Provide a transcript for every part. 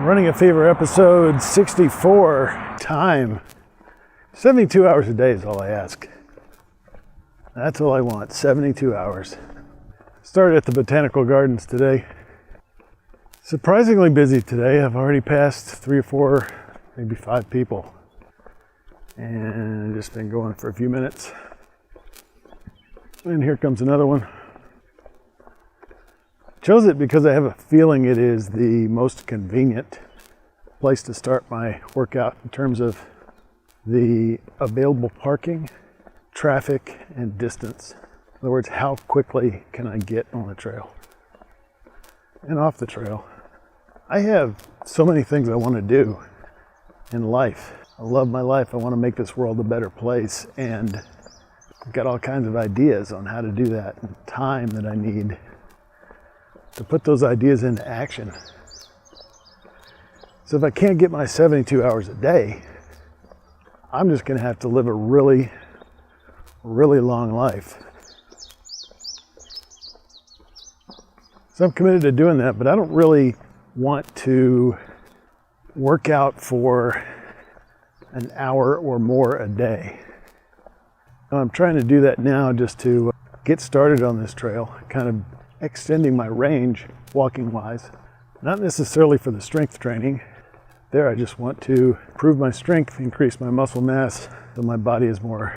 Running a Fever episode 64. Time. 72 hours a day is all I ask. That's all I want, 72 hours. Started at the Botanical Gardens today. Surprisingly busy today. I've already passed 3 or 4, maybe 5 people. And just been going for a few minutes. And here comes another one. Chose it because I have a feeling it is the most convenient place to start my workout in terms of the available parking, traffic, and distance. In other words, how quickly can I get on the trail and off the trail? I have so many things I want to do in life. I love my life. I want to make this world a better place, and I've got all kinds of ideas on how to do that and time that I need to put those ideas into action. So if I can't get my 72 hours a day, I'm just going to have to live a really, really long life. So I'm committed to doing that, but I don't really want to work out for an hour or more a day. I'm trying to do that now just to get started on this trail, kind of extending my range walking wise, not necessarily for the strength training. There I just want to improve my strength, increase my muscle mass so my body is more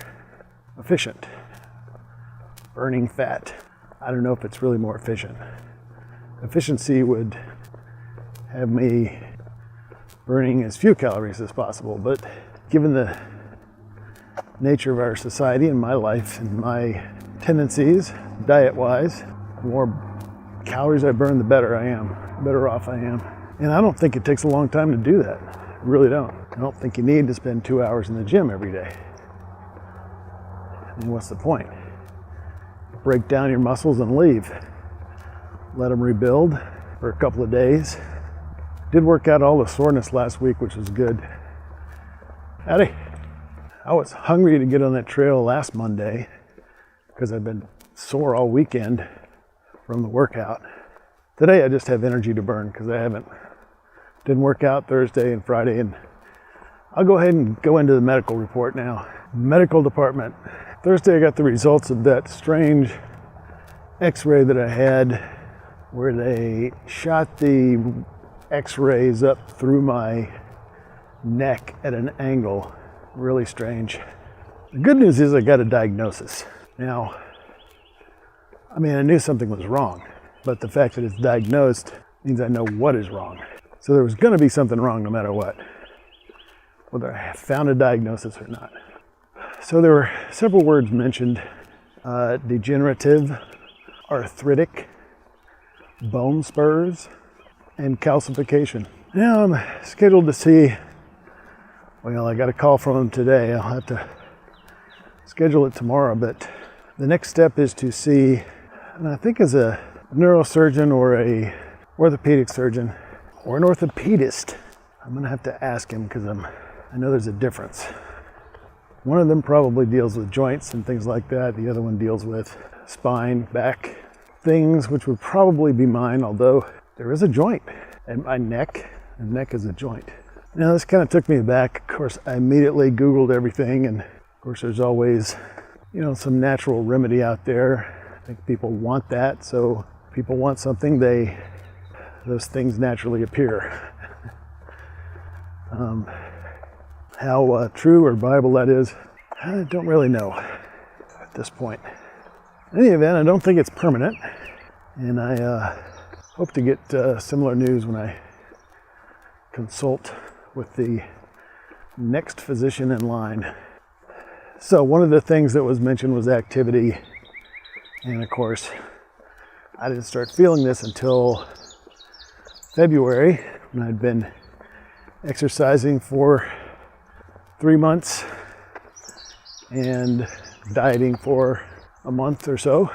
efficient. Burning fat. I don't know if it's really more efficient. Efficiency would have me burning as few calories as possible, but given the nature of our society and my life and my tendencies, diet-wise, the more calories I burn, the better I am, the better off I am. And I don't think it takes a long time to do that. I really don't. I don't think you need to spend 2 hours in the gym every day. And what's the point? Break down your muscles and leave. Let them rebuild for a couple of days. Did work out all the soreness last week, which was good. Howdy. I was hungry to get on that trail last Monday because I've been sore all weekend from the workout. Today I just have energy to burn because I didn't work out Thursday and Friday, and I'll go ahead and go into the medical report now. Medical department. Thursday I got the results of that strange x-ray that I had where they shot the x-rays up through my neck at an angle. Really strange. The good news is I got a diagnosis. Now, I knew something was wrong, but the fact that it's diagnosed means I know what is wrong. So there was going to be something wrong no matter what, whether I found a diagnosis or not. So there were several words mentioned: degenerative, arthritic, bone spurs, and calcification. Now I'm scheduled to see, I got a call from them today. I'll have to schedule it tomorrow, but the next step is to see, and I think as a neurosurgeon or a orthopedic surgeon or an orthopedist. I'm going to have to ask him because I know there's a difference. One of them probably deals with joints and things like that. The other one deals with spine, back, things which would probably be mine, although there is a joint and my neck, and neck is a joint. Now this kind of took me aback. Of course, I immediately Googled everything, and of course there's always, some natural remedy out there. I think people want that, so people want something, those things naturally appear. How true or Bible that is, I don't really know at this point. In any event, I don't think it's permanent, and I hope to get similar news when I consult with the next physician in line. So one of the things that was mentioned was activity, and of course I didn't start feeling this until February, when I'd been exercising for 3 months and dieting for a month or so.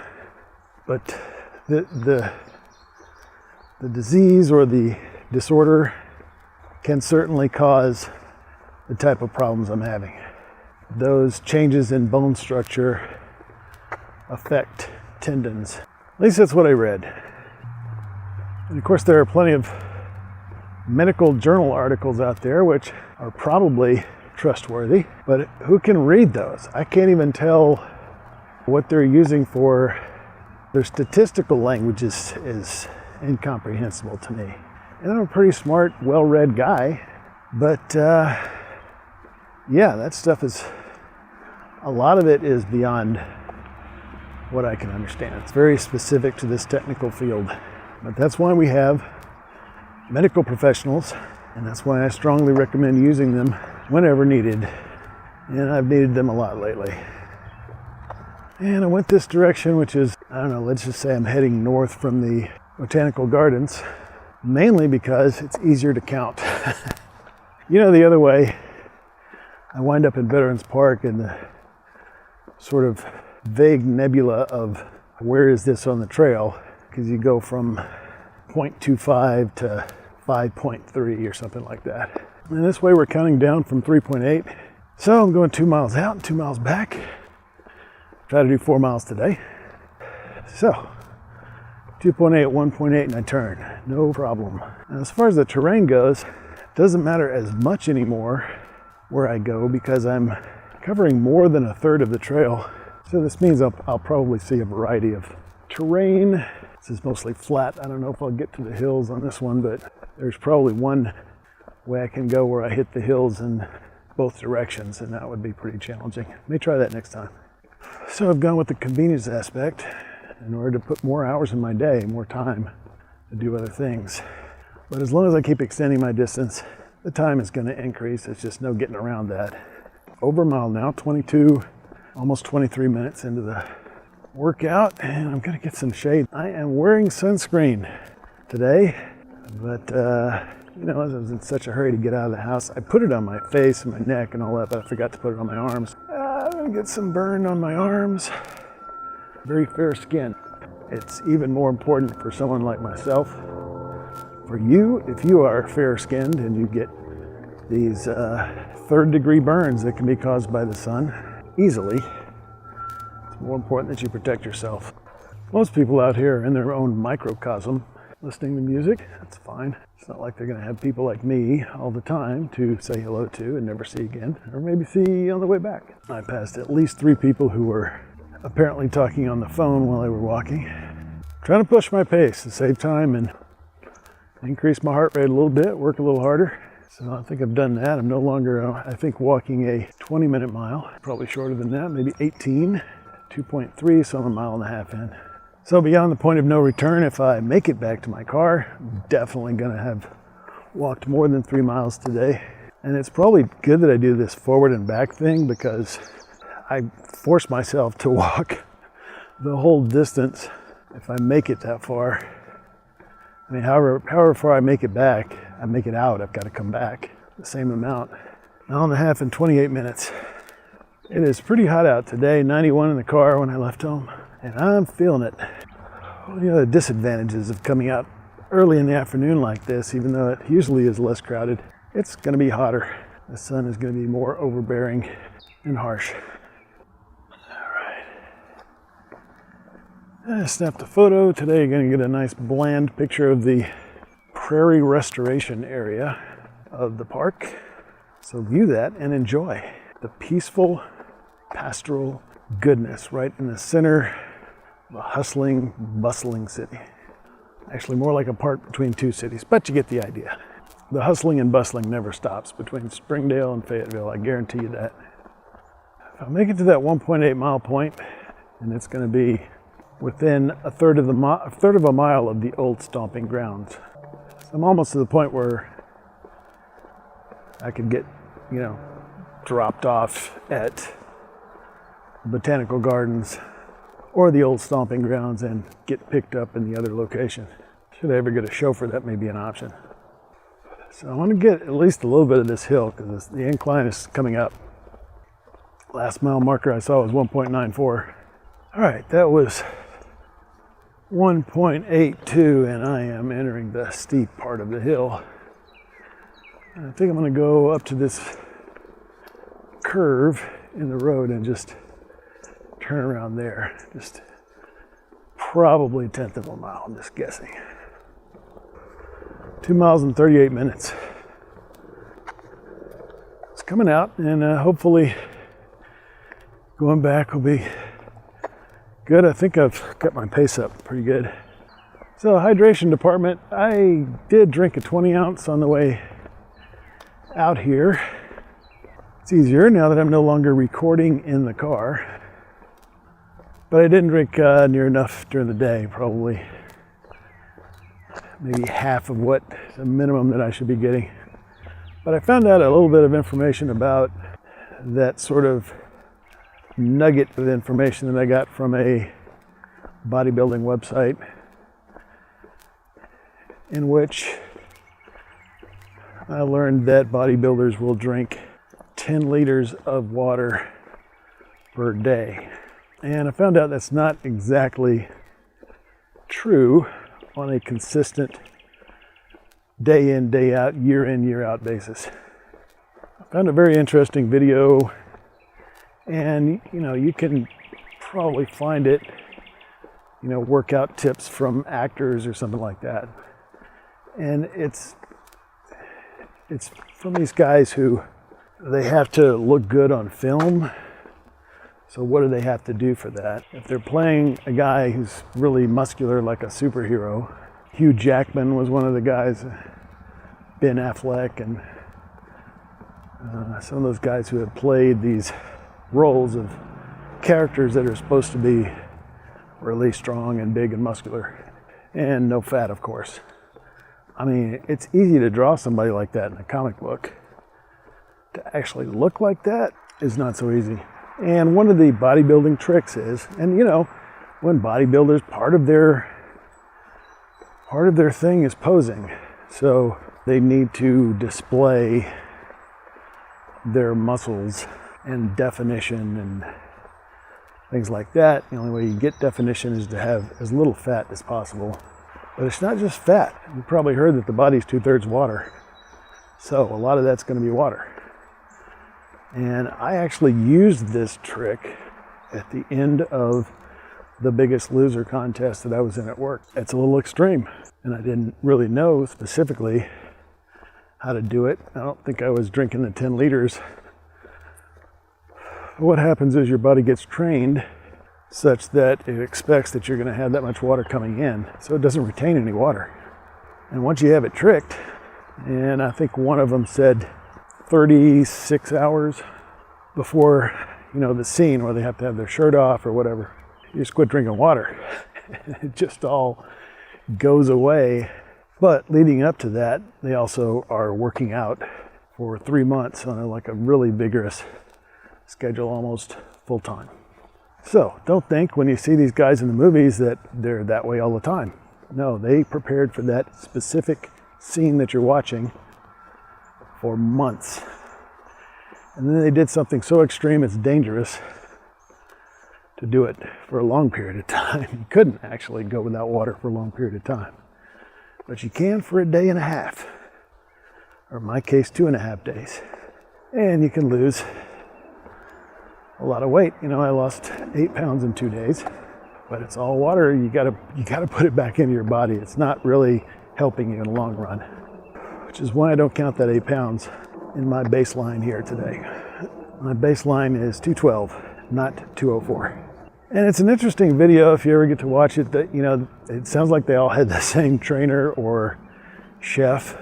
But the disease or the disorder can certainly cause the type of problems I'm having. Those changes in bone structure affect tendons. At least that's what I read. And of course there are plenty of medical journal articles out there, which are probably trustworthy, but who can read those? I can't even tell what they're using for. Their statistical language is incomprehensible to me. And I'm a pretty smart, well-read guy, but yeah, that stuff is, a lot of it is beyond what I can understand. It's very specific to this technical field, but that's why we have medical professionals, and that's why I strongly recommend using them whenever needed, and I've needed them a lot lately. And I went this direction, which is, I don't know, let's just say I'm heading north from the botanical gardens, mainly because it's easier to count. You know, the other way, I wind up in Veterans Park in the sort of vague nebula of where is this on the trail, because you go from 0.25 to 5.3 or something like that. And this way we're counting down from 3.8. So I'm going 2 miles out and 2 miles back. Try to do 4 miles today. So 2.8, 1.8, and I turn. No problem. And as far as the terrain goes, it doesn't matter as much anymore where I go because I'm covering more than a third of the trail. So this means I'll probably see a variety of terrain. This is mostly flat. I don't know if I'll get to the hills on this one, but there's probably one way I can go where I hit the hills in both directions, and that would be pretty challenging. May try that next time. So I've gone with the convenience aspect in order to put more hours in my day, more time to do other things. But as long as I keep extending my distance, the time is going to increase. It's just no getting around that. Over a mile now, 22, almost 23 minutes into the workout, and I'm going to get some shade. I am wearing sunscreen today, but you know, I was in such a hurry to get out of the house. I put it on my face and my neck and all that, but I forgot to put it on my arms. I'm going to get some burn on my arms. Very fair skin. It's even more important for someone like myself. For you, if you are fair-skinned and you get these third-degree burns that can be caused by the sun easily, it's more important that you protect yourself. Most people out here are in their own microcosm, listening to music. That's fine. It's not like they're going to have people like me all the time to say hello to and never see again, or maybe see on the way back. I passed at least 3 people who were apparently talking on the phone while they were walking. Trying to push my pace to save time and increase my heart rate a little bit, work a little harder. So I think I've done that. I'm no longer, I think, walking a 20-minute mile, probably shorter than that, maybe 18, 2.3, so I'm a mile and a half in. So beyond the point of no return, if I make it back to my car, I'm definitely going to have walked more than 3 miles today. And it's probably good that I do this forward and back thing because I force myself to walk the whole distance if I make it that far. I mean, however far I make it back, I make it out, I've got to come back the same amount. Mile and a half in 28 minutes. It is pretty hot out today, 91 in the car when I left home, and I'm feeling it. One of the other disadvantages of coming out early in the afternoon like this, even though it usually is less crowded, it's going to be hotter. The sun is going to be more overbearing and harsh. I snapped a photo today. You're going to get a nice bland picture of the prairie restoration area of the park. So view that and enjoy the peaceful, pastoral goodness right in the center of a hustling, bustling city. Actually, more like a park between 2 cities, but you get the idea. The hustling and bustling never stops between Springdale and Fayetteville, I guarantee you that. If I make it to that 1.8 mile point, and it's going to be within a third of a mile of the old stomping grounds. So I'm almost to the point where I could get, you know, dropped off at botanical gardens or the old stomping grounds and get picked up in the other location. Should I ever get a chauffeur, that may be an option. So I want to get at least a little bit of this hill because the incline is coming up. Last mile marker I saw was 1.94. All right, that was 1.82, and I am entering the steep part of the hill. I think I'm going to go up to this curve in the road and just turn around there. Just probably 1/10 of a mile, I'm just guessing. 2 miles in 38 minutes. It's coming out, and hopefully going back will be good. I think I've got my pace up pretty good. So hydration department, I did drink a 20 ounce on the way out here. It's easier now that I'm no longer recording in the car. But I didn't drink near enough during the day, probably maybe half of what the minimum that I should be getting. But I found out a little bit of information about that sort of nugget of information that I got from a bodybuilding website, in which I learned that bodybuilders will drink 10 liters of water per day. And I found out that's not exactly true on a consistent day in, day out, year in, year out basis. I found a very interesting video, and you can probably find it, workout tips from actors or something like that. And it's from these guys who they have to look good on film. So what do they have to do for that? If they're playing a guy who's really muscular like a superhero, Hugh Jackman was one of the guys, Ben Affleck, and some of those guys who have played these roles of characters that are supposed to be really strong and big and muscular, and no fat, of course. I mean, it's easy to draw somebody like that in a comic book. To actually look like that is not so easy. And one of the bodybuilding tricks is, and when bodybuilders, part of their thing is posing. So they need to display their muscles and definition and things like that. The only way you get definition is to have as little fat as possible. But it's not just fat. You've probably heard that the body's 2/3 water. So a lot of that's going to be water. And I actually used this trick at the end of the Biggest Loser contest that I was in at work. It's a little extreme, and I didn't really know specifically how to do it. I don't think I was drinking the 10 liters. What happens is your body gets trained such that it expects that you're going to have that much water coming in, so it doesn't retain any water. And once you have it tricked, and I think one of them said 36 hours before, the scene where they have to have their shirt off or whatever, you just quit drinking water. It just all goes away. But leading up to that, they also are working out for 3 months on a really vigorous schedule, almost full time. So don't think when you see these guys in the movies that they're that way all the time. No, they prepared for that specific scene that you're watching for months. And then they did something so extreme it's dangerous to do it for a long period of time. You couldn't actually go without water for a long period of time. But you can for a day and a half. Or in my case, 2.5 days. And you can lose a lot of weight. I lost 8 pounds in 2 days. But it's all water. You gotta put it back into your body. It's not really helping you in the long run. Which is why I don't count that 8 pounds in my baseline here today. My baseline is 212, not 204. And it's an interesting video if you ever get to watch it, that, it sounds like they all had the same trainer or chef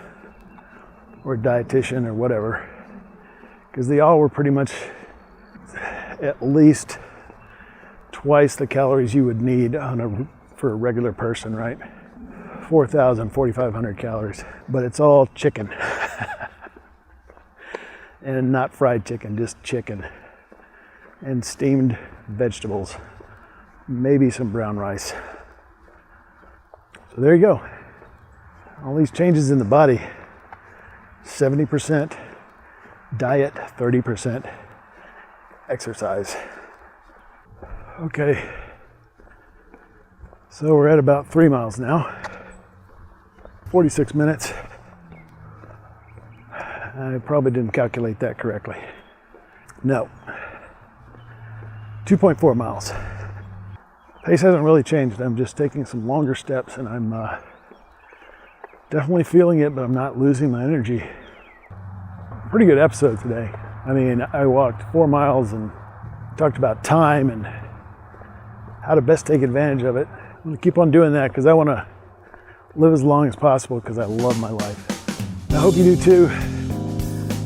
or dietitian or whatever, because they all were pretty much at least twice the calories you would need for a regular person, right? 4,000, 4,500 calories, but it's all chicken. And not fried chicken, just chicken. And steamed vegetables. Maybe some brown rice. So there you go. All these changes in the body. 70% diet, 30% exercise. Okay. So we're at about 3 miles now. 46 minutes. I probably didn't calculate that correctly. No. 2.4 miles. Pace hasn't really changed. I'm just taking some longer steps, and I'm Definitely feeling it, but I'm not losing my energy. Pretty good episode today. I mean, I walked 4 miles and talked about time and how to best take advantage of it. I'm gonna keep on doing that because I want to live as long as possible because I love my life. I hope you do too.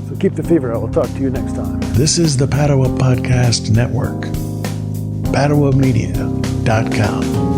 So keep the fever. I will talk to you next time. This is the Padua Podcast Network. PaduaMedia.com.